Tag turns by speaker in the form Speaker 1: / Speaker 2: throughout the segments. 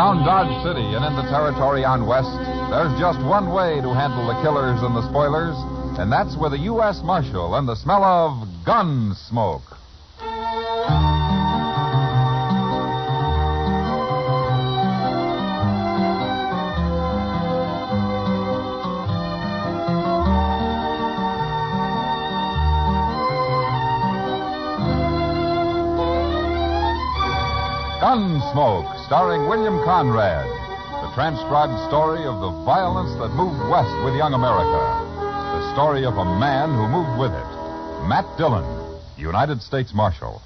Speaker 1: Around Dodge City and in the territory on West, there's just one way to handle the killers and the spoilers, and that's with a U.S. Marshal and the smell of Gunsmoke. Gunsmoke, starring William Conrad, the transcribed story of the violence that moved west with young America. The story of a man who moved with it. Matt Dillon, United States Marshal.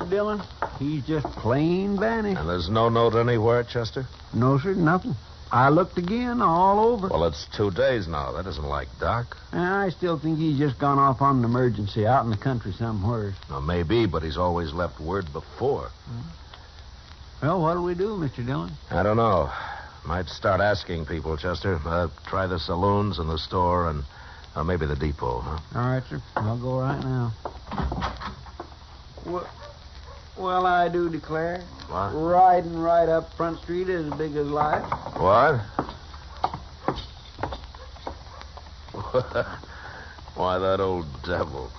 Speaker 2: Dillon. He's just plain vanished.
Speaker 3: And there's no note anywhere, Chester?
Speaker 2: No, sir, nothing. I looked again, all over.
Speaker 3: Well, it's 2 days now. That isn't like Doc.
Speaker 2: I still think he's just gone off on an emergency out in the country somewhere.
Speaker 3: Well, maybe, but he's always left word before.
Speaker 2: Well, what'll we do, Mr. Dillon?
Speaker 3: I don't know. Might start asking people, Chester. Try the saloons and the store and maybe the depot, huh?
Speaker 2: All right, sir. I'll go right now. Well, I do declare.
Speaker 3: What?
Speaker 2: Riding right up Front Street as big as life.
Speaker 3: What? Why, that old devil.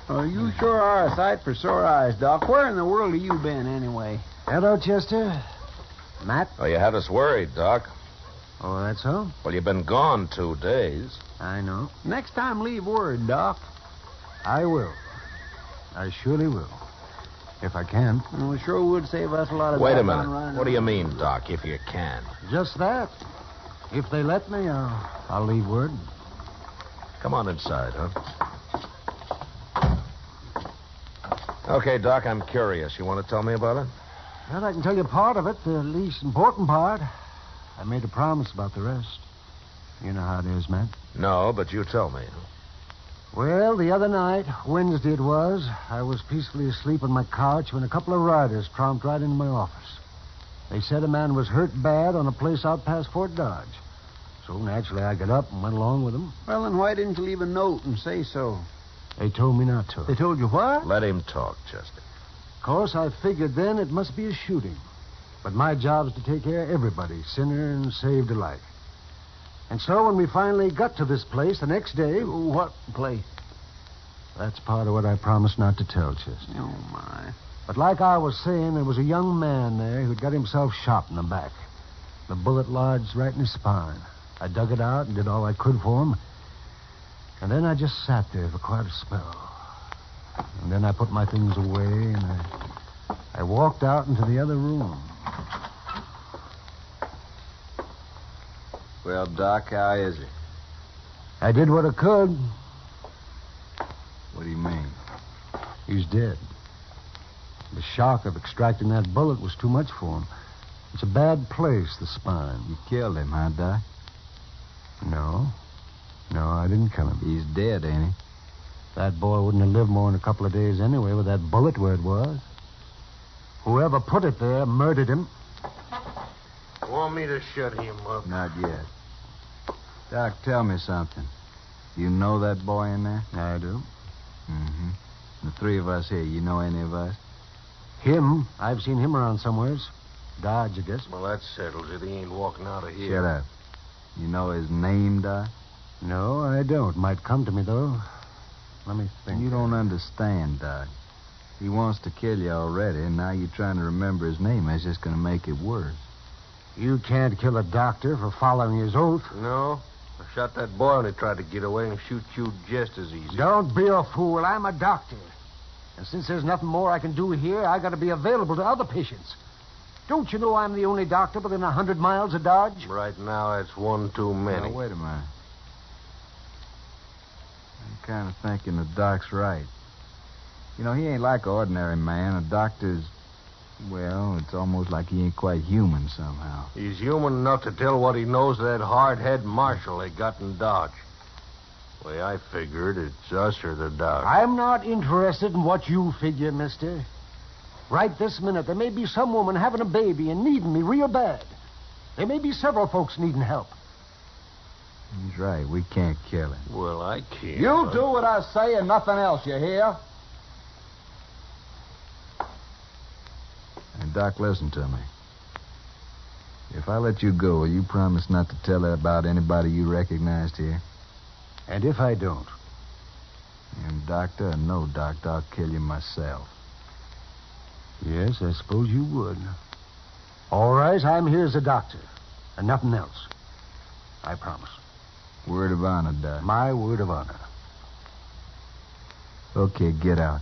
Speaker 2: Oh, you sure are a sight for sore eyes, Doc. Where in the world have you been, anyway?
Speaker 4: Hello, Chester. Matt?
Speaker 3: Oh, you had us worried, Doc.
Speaker 4: Oh, that's so?
Speaker 3: Well, you've been gone 2 days.
Speaker 4: I know.
Speaker 2: Next time, leave word, Doc.
Speaker 4: I will. I surely will. If I can.
Speaker 2: Well, it sure would save us a lot of...
Speaker 3: Wait a minute. What do you mean, Doc, if you can?
Speaker 4: Just that. If they let me, I'll leave word.
Speaker 3: Come on inside, huh? Okay, Doc, I'm curious. You want to tell me about it?
Speaker 4: Well, I can tell you part of it, the least important part. I made a promise about the rest. You know how it is, Matt.
Speaker 3: No, but you tell me.
Speaker 4: Well, the other night, Wednesday it was, I was peacefully asleep on my couch when a couple of riders tromped right into my office. They said a man was hurt bad on a place out past Fort Dodge. So naturally I got up and went along with them.
Speaker 2: Well, then why didn't you leave a note and say so?
Speaker 4: They told me not to.
Speaker 2: They told you what?
Speaker 3: Let him talk, Chester.
Speaker 4: Of course, I figured then it must be a shooting. But my job is to take care of everybody, sinner and saved alike. And so when we finally got to this place the next day...
Speaker 2: What place?
Speaker 4: That's part of what I promised not to tell, Chester.
Speaker 2: Oh, my.
Speaker 4: But like I was saying, there was a young man there who'd got himself shot in the back. The bullet lodged right in his spine. I dug it out and did all I could for him. And then I just sat there for quite a spell. And then I put my things away and I walked out into the other room.
Speaker 5: Well, Doc, how is it?
Speaker 4: I did what I could.
Speaker 5: What do you mean?
Speaker 4: He's dead. The shock of extracting that bullet was too much for him. It's a bad place, the spine.
Speaker 5: You killed him, huh, Doc?
Speaker 4: No, I didn't kill him.
Speaker 5: He's dead, ain't he?
Speaker 4: That boy wouldn't have lived more than a couple of days anyway with that bullet where it was. Whoever put it there murdered him.
Speaker 3: Want me to shut him up?
Speaker 5: Not yet. Doc, tell me something. You know that boy in there?
Speaker 4: I do.
Speaker 5: Mm-hmm. The three of us here, you know any of us?
Speaker 4: Him? I've seen him around somewheres. Dodge, I guess.
Speaker 3: Well, that settles it. He ain't walking out of here.
Speaker 5: Shut up. You know his name, Doc?
Speaker 4: No, I don't. Might come to me, though. Let me think.
Speaker 5: You don't understand, Doc. He wants to kill you already, and now you're trying to remember his name. That's just going to make it worse.
Speaker 4: You can't kill a doctor for following his oath.
Speaker 3: No. I shot that boy when he tried to get away and shoot you just as easy.
Speaker 4: Don't be a fool. I'm a doctor. And since there's nothing more I can do here, I got to be available to other patients. Don't you know I'm the only doctor within 100 miles of Dodge?
Speaker 3: Right now, it's one too many.
Speaker 5: Now, wait a minute. I'm kind of thinking the Doc's right. You know, he ain't like an ordinary man. A doctor's... Well, it's almost like he ain't quite human somehow.
Speaker 3: He's human enough to tell what he knows to that hard-head marshal they got in Dodge. The way I figured, it's us or the dog.
Speaker 4: I'm not interested in what you figure, mister. Right this minute, there may be some woman having a baby and needing me real bad. There may be several folks needing help.
Speaker 5: He's right. We can't kill him.
Speaker 3: Well, I can't.
Speaker 2: You do what I say and nothing else, you hear?
Speaker 5: And, Doc, listen to me. If I let you go, will you promise not to tell about anybody you recognized here?
Speaker 4: And if I don't?
Speaker 5: And, Doctor, or no doctor, I'll kill you myself.
Speaker 4: Yes, I suppose you would. All right, I'm here as a doctor. And nothing else. I promise.
Speaker 5: Word of honor, Doc.
Speaker 4: My word of honor.
Speaker 5: Okay, get out.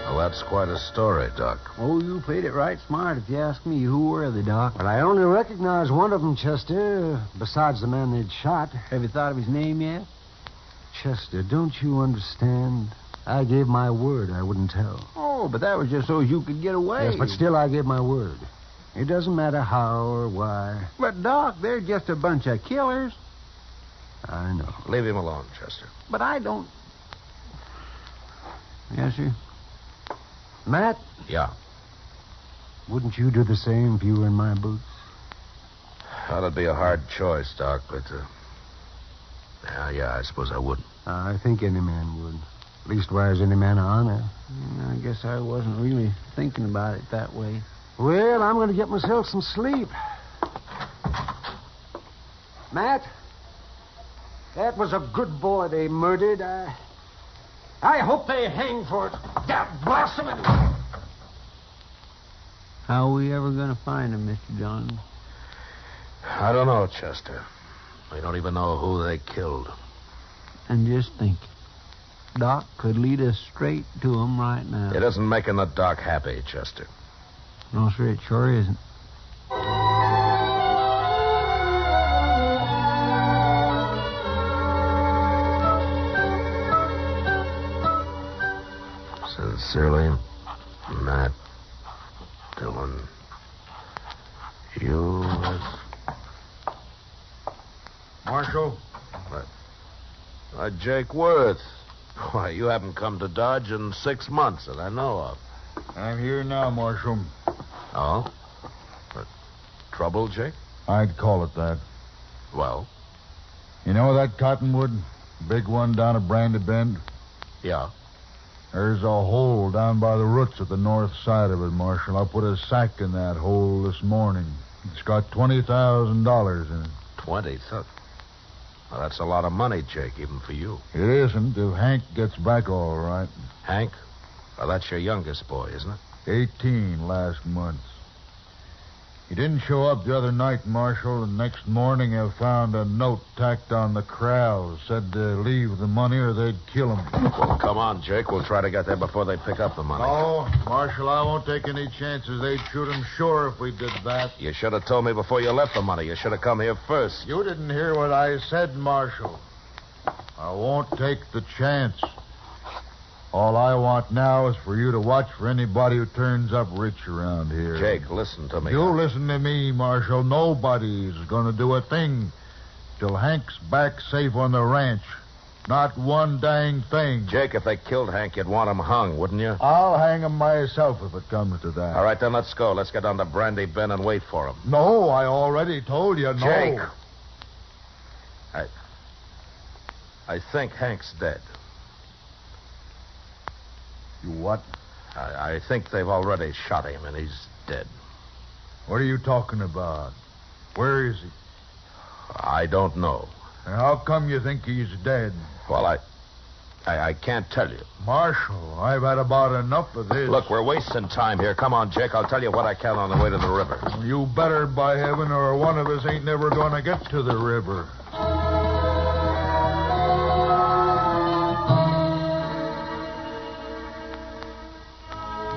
Speaker 3: Well, that's quite a story, Doc.
Speaker 2: Oh, you played it right smart if you ask me. Who were they, Doc?
Speaker 4: But I only recognize one of them, Chester, besides the man they'd shot.
Speaker 2: Have you thought of his name yet?
Speaker 4: Chester, don't you understand? I gave my word I wouldn't tell.
Speaker 2: Oh, but that was just so you could get away.
Speaker 4: Yes, but still I gave my word. It doesn't matter how or why.
Speaker 2: But, Doc, they're just a bunch of killers.
Speaker 4: I know.
Speaker 3: Leave him alone, Chester.
Speaker 2: But I don't... Yes, sir?
Speaker 4: Matt,
Speaker 3: Yeah.
Speaker 4: wouldn't you do the same if you were in my boots?
Speaker 3: That'd be a hard choice, Doc, but... Yeah, I suppose I wouldn't.
Speaker 4: I think any man would. Leastwise, any man of honor.
Speaker 2: I guess I wasn't really thinking about it that way.
Speaker 4: Well, I'm going to get myself some sleep. Matt, that was a good boy they murdered. I hope they hang for it. God bless them.
Speaker 2: How are we ever going to find him, Mr. John?
Speaker 3: I don't know, Chester. We don't even know who they killed.
Speaker 2: And just think, Doc could lead us straight to him right now.
Speaker 3: It isn't making the Doc happy, Chester.
Speaker 2: No, sir, it sure isn't.
Speaker 3: Sincerely, Matt Dillon. U.S.
Speaker 1: Marshal?
Speaker 3: Jake Worth. Why, you haven't come to Dodge in 6 months that I know of.
Speaker 1: I'm here now, Marshal.
Speaker 3: Oh? Trouble, Jake?
Speaker 1: I'd call it that.
Speaker 3: Well?
Speaker 1: You know that cottonwood? Big one down at Brandy Bend?
Speaker 3: Yeah.
Speaker 1: There's a hole down by the roots at the north side of it, Marshal. I put a sack in that hole this morning. It's got $20,000 in it.
Speaker 3: 20? Well, that's a lot of money, Jake, even for you.
Speaker 1: It isn't if Hank gets back all right.
Speaker 3: Hank? Well, that's your youngest boy, isn't it?
Speaker 1: 18 last month. He didn't show up the other night, Marshal, and next morning I found a note tacked on the corral. Said to leave the money or they'd kill him.
Speaker 3: Well, come on, Jake. We'll try to get there before they pick up the money.
Speaker 1: No, Marshal, I won't take any chances. They'd shoot him sure if we did that.
Speaker 3: You should have told me before you left the money. You should have come here first.
Speaker 1: You didn't hear what I said, Marshal. I won't take the chance. All I want now is for you to watch for anybody who turns up rich around here.
Speaker 3: Jake, listen to me.
Speaker 1: You listen to me, Marshal. Nobody's going to do a thing till Hank's back safe on the ranch. Not one dang thing.
Speaker 3: Jake, if they killed Hank, you'd want him hung, wouldn't you?
Speaker 1: I'll hang him myself if it comes to that.
Speaker 3: All right, then let's go. Let's get down to Brandy Bend and wait for him.
Speaker 1: No, I already told you no.
Speaker 3: Jake. I think Hank's dead.
Speaker 1: You what?
Speaker 3: I think they've already shot him, and he's dead.
Speaker 1: What are you talking about? Where is he?
Speaker 3: I don't know.
Speaker 1: And how come you think he's dead?
Speaker 3: Well, I can't tell you.
Speaker 1: Marshal, I've had about enough of this.
Speaker 3: Look, we're wasting time here. Come on, Jake. I'll tell you what I can on the way to the river.
Speaker 1: You better, by heaven, or one of us ain't never going to get to the river.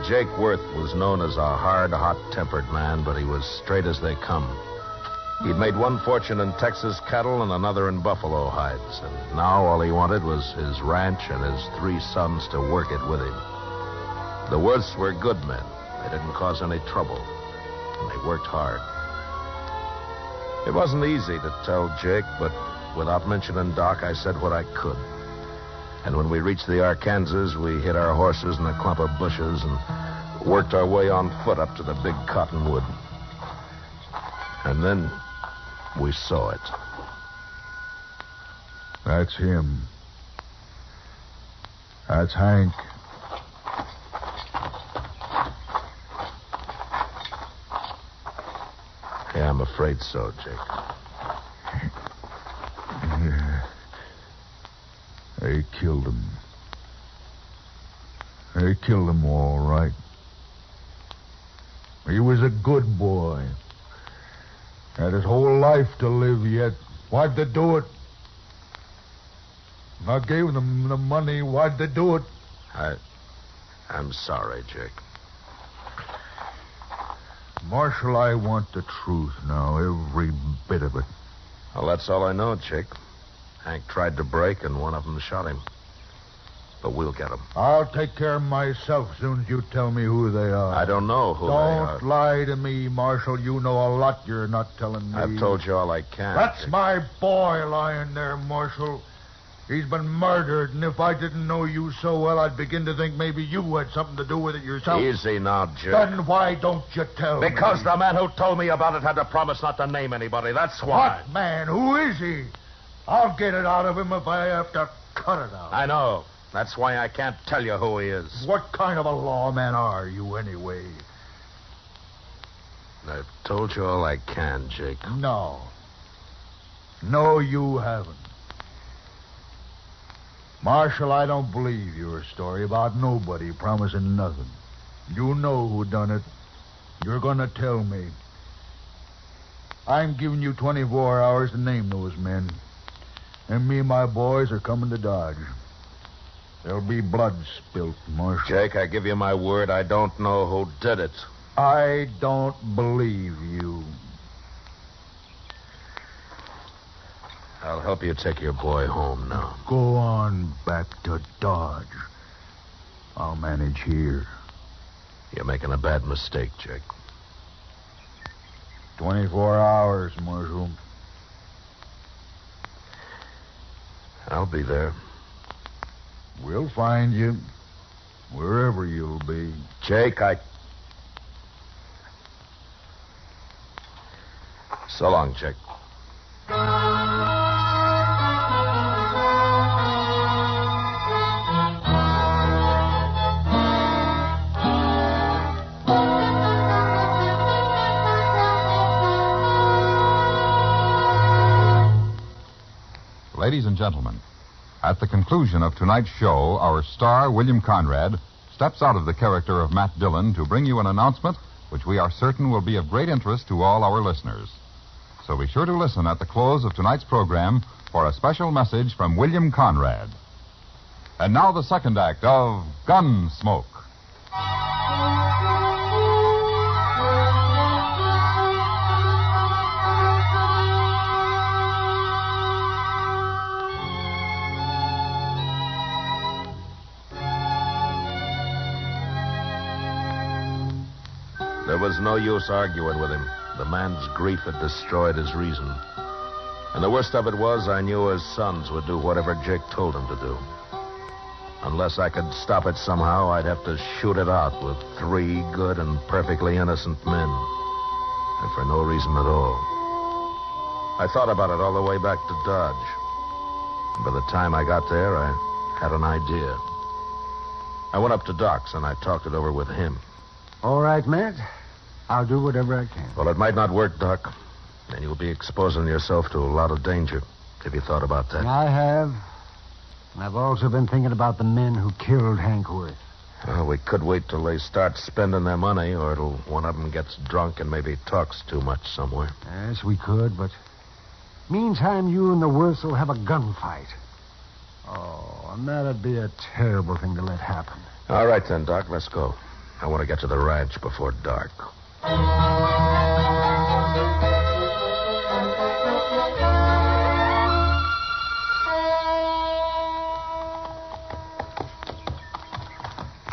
Speaker 3: Jake Worth was known as a hard, hot-tempered man, but he was straight as they come. He'd made one fortune in Texas cattle and another in buffalo hides. And now all he wanted was his ranch and his 3 sons to work it with him. The Worths were good men. They didn't cause any trouble. And they worked hard. It wasn't easy to tell Jake, but without mentioning Doc, I said what I could. And when we reached the Arkansas, we hid our horses in a clump of bushes and worked our way on foot up to the big cottonwood. And then we saw it.
Speaker 6: That's him. That's Hank.
Speaker 3: Yeah, I'm afraid so, Jake.
Speaker 6: Yeah. They killed him. They killed him all right. He was a good boy. Had his whole life to live yet. Why'd they do it? I gave them the money. Why'd they do it?
Speaker 3: I'm sorry, Jake.
Speaker 6: Marshal, I want the truth now, every bit of it.
Speaker 3: Well, that's all I know, Jake. Hank tried to break, and one of them shot him. But we'll get him.
Speaker 6: I'll take care of myself as soon as you tell me who they are.
Speaker 3: I don't know who they are.
Speaker 6: Don't lie to me, Marshal. You know a lot you're not telling me.
Speaker 3: I've told you all I can.
Speaker 6: That's
Speaker 3: Jake.
Speaker 6: my boy lying there, Marshal. He's been murdered, and if I didn't know you so well, I'd begin to think maybe you had something to do with it yourself.
Speaker 3: Easy now, Jake.
Speaker 6: Then why don't you tell me?
Speaker 3: Because the man who told me about it had to promise not to name anybody. That's why.
Speaker 6: What man? Who is he? I'll get it out of him if I have to cut it out.
Speaker 3: I know. That's why I can't tell you who he is.
Speaker 6: What kind of a lawman are you, anyway?
Speaker 3: I've told you all I can, Jake.
Speaker 6: No. No, you haven't. Marshal, I don't believe your story about nobody promising nothing. You know who done it. You're going to tell me. I'm giving you 24 hours to name those men. And me and my boys are coming to Dodge. There'll be blood spilt, Marshal.
Speaker 3: Jake, I give you my word, I don't know who did it.
Speaker 6: I don't believe you.
Speaker 3: I'll help you take your boy home now.
Speaker 6: Go on back to Dodge. I'll manage here.
Speaker 3: You're making a bad mistake, Jake.
Speaker 6: 24 hours, Marshal.
Speaker 3: I'll be there.
Speaker 6: We'll find you. Wherever you'll be.
Speaker 3: Jake, So long, Jake.
Speaker 1: Ladies and gentlemen, at the conclusion of tonight's show, our star, William Conrad, steps out of the character of Matt Dillon to bring you an announcement which we are certain will be of great interest to all our listeners. So be sure to listen at the close of tonight's program for a special message from William Conrad. And now the second act of Gunsmoke.
Speaker 3: There was no use arguing with him. The man's grief had destroyed his reason. And the worst of it was, I knew his sons would do whatever Jake told them to do. Unless I could stop it somehow, I'd have to shoot it out with 3 good and perfectly innocent men. And for no reason at all. I thought about it all the way back to Dodge. And by the time I got there, I had an idea. I went up to Doc's and I talked it over with him.
Speaker 4: All right, Matt. I'll do whatever I can.
Speaker 3: Well, it might not work, Doc. And you'll be exposing yourself to a lot of danger. Have you thought about that?
Speaker 4: I have. And I've also been thinking about the men who killed Hank Worth.
Speaker 3: Well, we could wait till they start spending their money, or it'll one of them gets drunk and maybe talks too much somewhere.
Speaker 4: Yes, we could, but meantime, you and the Worths will have a gunfight. Oh, and that'd be a terrible thing to let happen.
Speaker 3: All right, then, Doc, let's go. I want to get to the ranch before dark.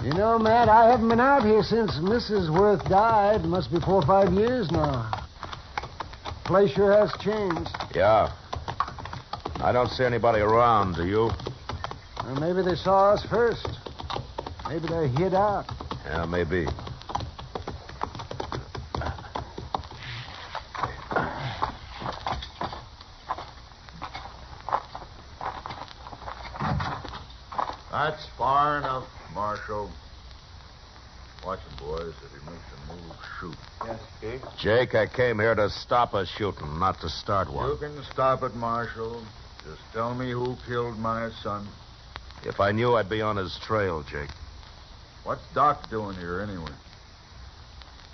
Speaker 4: You know, Matt, I haven't been out here since Mrs. Worth died. It must be 4 or 5 years now. Place sure has changed.
Speaker 3: Yeah. I don't see anybody around, do you?
Speaker 4: Well, maybe they saw us first. Maybe they're hid out.
Speaker 3: Yeah, maybe.
Speaker 6: That's far enough, Marshal. Watch him, boys. If he makes a move, shoot.
Speaker 2: Yes, Chief.
Speaker 3: Jake, I came here to stop a shooting, not to start one.
Speaker 6: You can stop it, Marshal. Just tell me who killed my son.
Speaker 3: If I knew, I'd be on his trail, Jake.
Speaker 6: What's Doc doing here, anyway?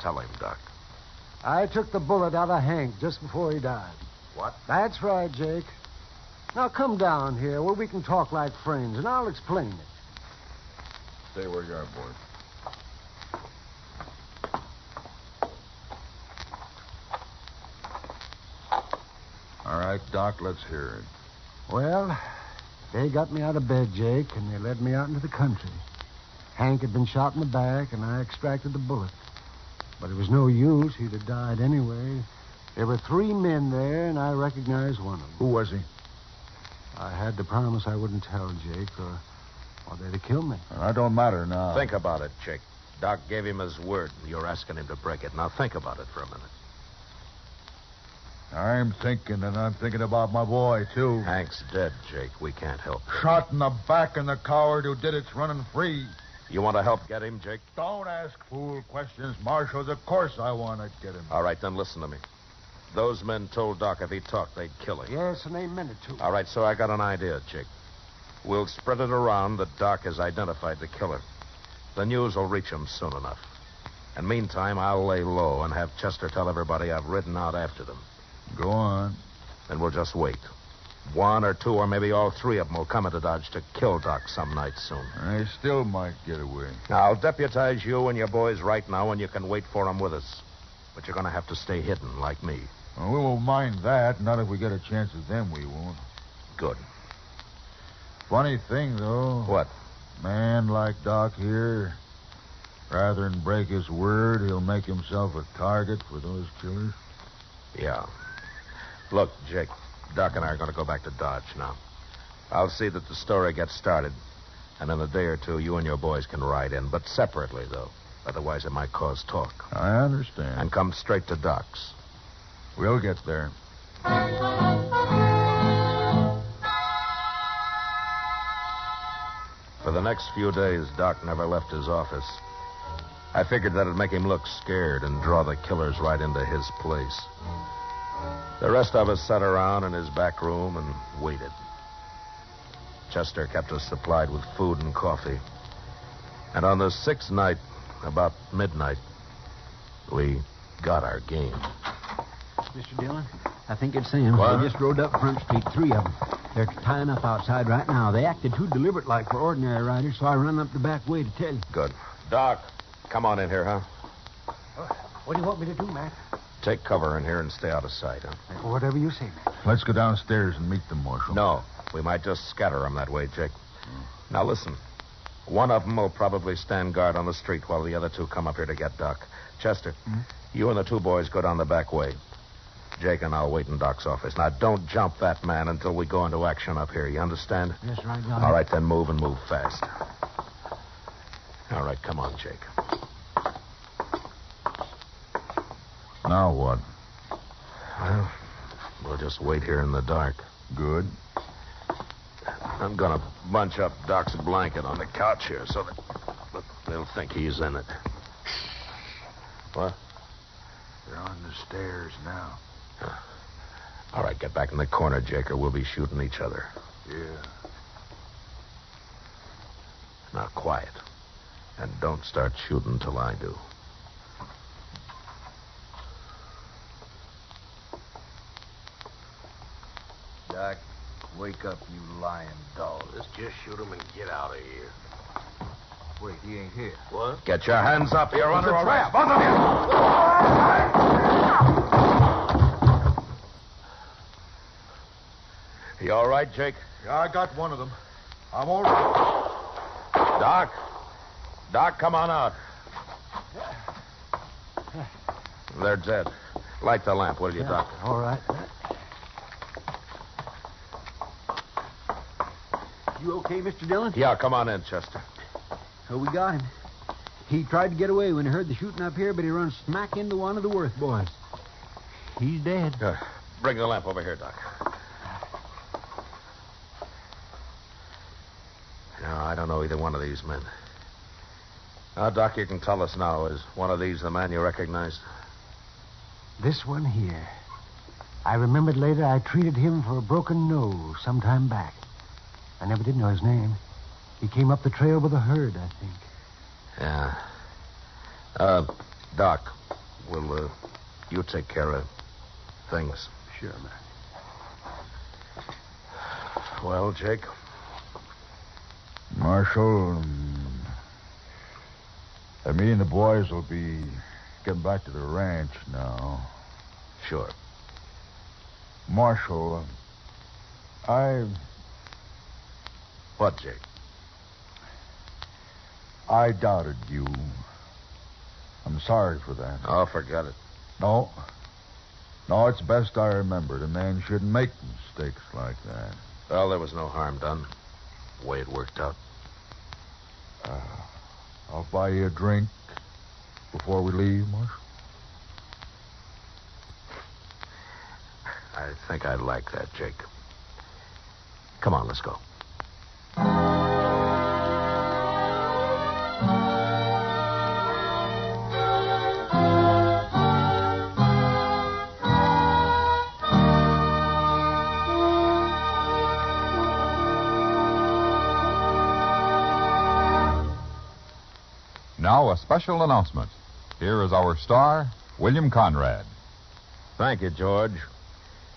Speaker 3: Tell him, Doc.
Speaker 4: I took the bullet out of Hank just before he died.
Speaker 6: What?
Speaker 4: That's right, Jake. Now come down here where we can talk like friends, and I'll explain it.
Speaker 6: Stay where you are, boys. All right, Doc, let's hear it.
Speaker 4: Well, they got me out of bed, Jake, and they led me out into the country. Hank had been shot in the back, and I extracted the bullet. But it was no use. He'd have died anyway. There were 3 men there, and I recognized one of them.
Speaker 6: Who was he?
Speaker 4: I had to promise I wouldn't tell, Jake, or they'd have killed me.
Speaker 6: Well, that don't matter now.
Speaker 3: Think about it, Jake. Doc gave him his word, and you're asking him to break it. Now think about it for a minute.
Speaker 6: I'm thinking, and I'm thinking about my boy, too.
Speaker 3: Hank's dead, Jake. We can't help him.
Speaker 6: Shot in the back, and the coward who did it's running free.
Speaker 3: You want to help get him, Jake?
Speaker 6: Don't ask fool questions, Marshals. Of course I want to get him.
Speaker 3: All right, then listen to me. Those men told Doc if he talked, they'd kill him.
Speaker 4: Yes, and they meant it, too.
Speaker 3: All right, so I got an idea, Jake. We'll spread it around that Doc has identified the killer. The news will reach him soon enough. And meantime, I'll lay low and have Chester tell everybody I've ridden out after them.
Speaker 6: Go on.
Speaker 3: Then we'll just wait. 1 or 2 or maybe all 3 of them will come into Dodge to kill Doc some night soon.
Speaker 6: I still might get away.
Speaker 3: Now, I'll deputize you and your boys right now, and you can wait for them with us. But you're going to have to stay hidden like me.
Speaker 6: Well, we won't mind that. Not if we get a chance at them, we won't.
Speaker 3: Good.
Speaker 6: Funny thing, though.
Speaker 3: What?
Speaker 6: Man like Doc here, rather than break his word, he'll make himself a target for those killers.
Speaker 3: Yeah. Look, Jake, Doc and I are going to go back to Dodge now. I'll see that the story gets started. And in a day or 2, you and your boys can ride in, but separately, though. Otherwise, it might cause talk.
Speaker 6: I understand.
Speaker 3: And come straight to Doc's.
Speaker 6: We'll get there.
Speaker 3: For the next few days, Doc never left his office. I figured that'd make him look scared and draw the killers right into his place. The rest of us sat around in his back room and waited. Chester kept us supplied with food and coffee. And on the 6th night, about midnight, we got our game.
Speaker 2: Mr. Dillon, I think it's them.
Speaker 3: What?
Speaker 2: They just rode up Front Street, 3 of them. They're tying up outside right now. They acted too deliberate like for ordinary riders, so I run up the back way to tell you.
Speaker 3: Good. Doc, come on in here, huh?
Speaker 4: What do you want me to do, Matt?
Speaker 3: Take cover in here and stay out of sight, huh?
Speaker 4: Whatever you say, Matt.
Speaker 6: Let's go downstairs and meet them, Marshal.
Speaker 3: No, we might just scatter them that way, Jake. Now, listen. One of them will probably stand guard on the street while the other 2 come up here to get Doc. Chester, you and the 2 boys go down the back way. Jake and I'll wait in Doc's office. Now, don't jump that man until we go into action up here. You understand?
Speaker 2: Yes, right, John.
Speaker 3: All right, then move and move fast. All right, come on, Jake.
Speaker 6: Now what?
Speaker 3: Well, we'll just wait here in the dark.
Speaker 6: Good.
Speaker 3: I'm going to bunch up Doc's blanket on the couch here so that they'll think he's in it. What?
Speaker 6: They're on the stairs now.
Speaker 3: All right, get back in the corner, Jake, or we'll be shooting each other.
Speaker 6: Yeah.
Speaker 3: Now, quiet. And don't start shooting till I do.
Speaker 5: Doc, wake up, you lying dog.
Speaker 3: Let's just shoot him and get out of here.
Speaker 5: Wait, he ain't here.
Speaker 3: What? Get your hands up. You're under arrest.
Speaker 6: Both of
Speaker 3: You all right, Jake?
Speaker 6: you. Yeah, I got one of them. I'm all right.
Speaker 3: Doc? Doc, come on out. They're dead. Light the lamp, will you, Doc?
Speaker 2: All right. You okay, Mr. Dillon?
Speaker 3: Yeah, come on in, Chester.
Speaker 2: So we got him. He tried to get away when he heard the shooting up here, but he run smack into one of the Worth boys. He's dead.
Speaker 3: Bring the lamp over here, Doc. No, I don't know either one of these men. Now, Doc, you can tell us now, is one of these the man you recognized?
Speaker 4: This one here. I remembered later I treated him for a broken nose some time back. I never did know his name. He came up the trail with a herd, I think.
Speaker 3: Yeah. Doc, will you take care of things?
Speaker 2: Sure, man.
Speaker 3: Well, Jake?
Speaker 6: Marshal, me and the boys will be getting back to the ranch now.
Speaker 3: Sure.
Speaker 6: Marshal,
Speaker 3: What, Jake?
Speaker 6: I doubted you. I'm sorry for that.
Speaker 3: Oh, forget it.
Speaker 6: No, it's best I remembered. A man shouldn't make mistakes like that.
Speaker 3: Well, there was no harm done. The way it worked out.
Speaker 6: I'll buy you a drink before we leave, Marshal.
Speaker 3: I think I'd like that, Jake. Come on, let's go.
Speaker 1: Now, a special announcement. Here is our star, William Conrad.
Speaker 3: Thank you, George.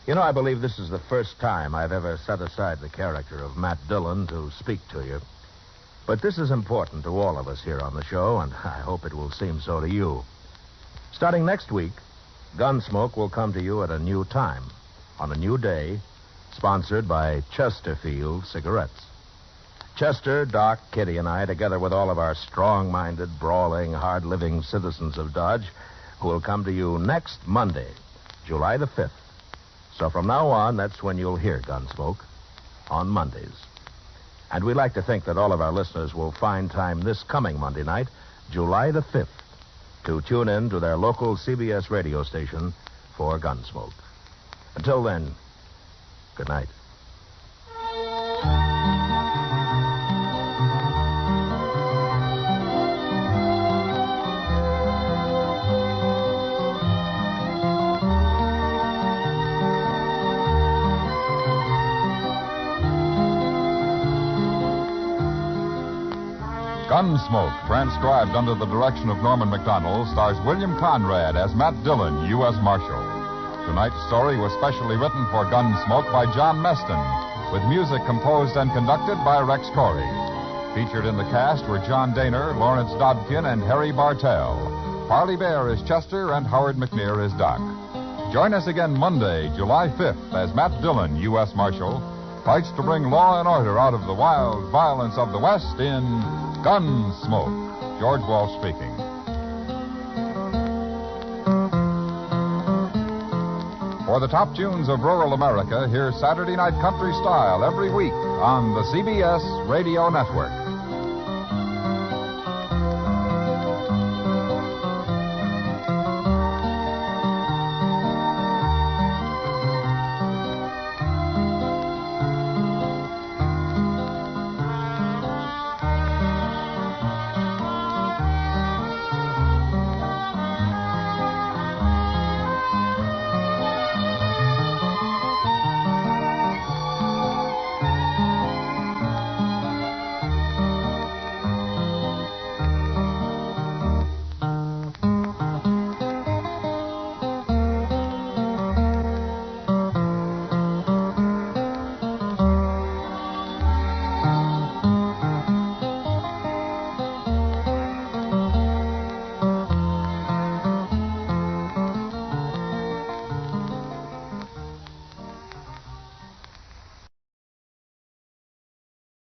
Speaker 3: You know, I believe this is the first time I've ever set aside the character of Matt Dillon to speak to you. But this is important to all of us here on the show, and I hope it will seem so to you. Starting next week, Gunsmoke will come to you at a new time, on a new day, sponsored by Chesterfield Cigarettes. Chester, Doc, Kitty, and I, together with all of our strong-minded, brawling, hard-living citizens of Dodge, who will come to you next Monday, July the 5th. So from now on, that's when you'll hear Gunsmoke, on Mondays. And we like to think that all of our listeners will find time this coming Monday night, July the 5th, to tune in to their local CBS radio station for Gunsmoke. Until then, good night.
Speaker 1: Gunsmoke, transcribed under the direction of Norman MacDonald, stars William Conrad as Matt Dillon, U.S. Marshal. Tonight's story was specially written for Gunsmoke by John Meston, with music composed and conducted by Rex Corey. Featured in the cast were John Daner, Lawrence Dobkin, and Harry Bartell. Parley Bear is Chester, and Howard McNear is Doc. Join us again Monday, July 5th, as Matt Dillon, U.S. Marshal, fights to bring law and order out of the wild violence of the West in Gunsmoke. George Walsh speaking. For the top tunes of rural America, hear Saturday Night Country Style every week on the CBS Radio Network.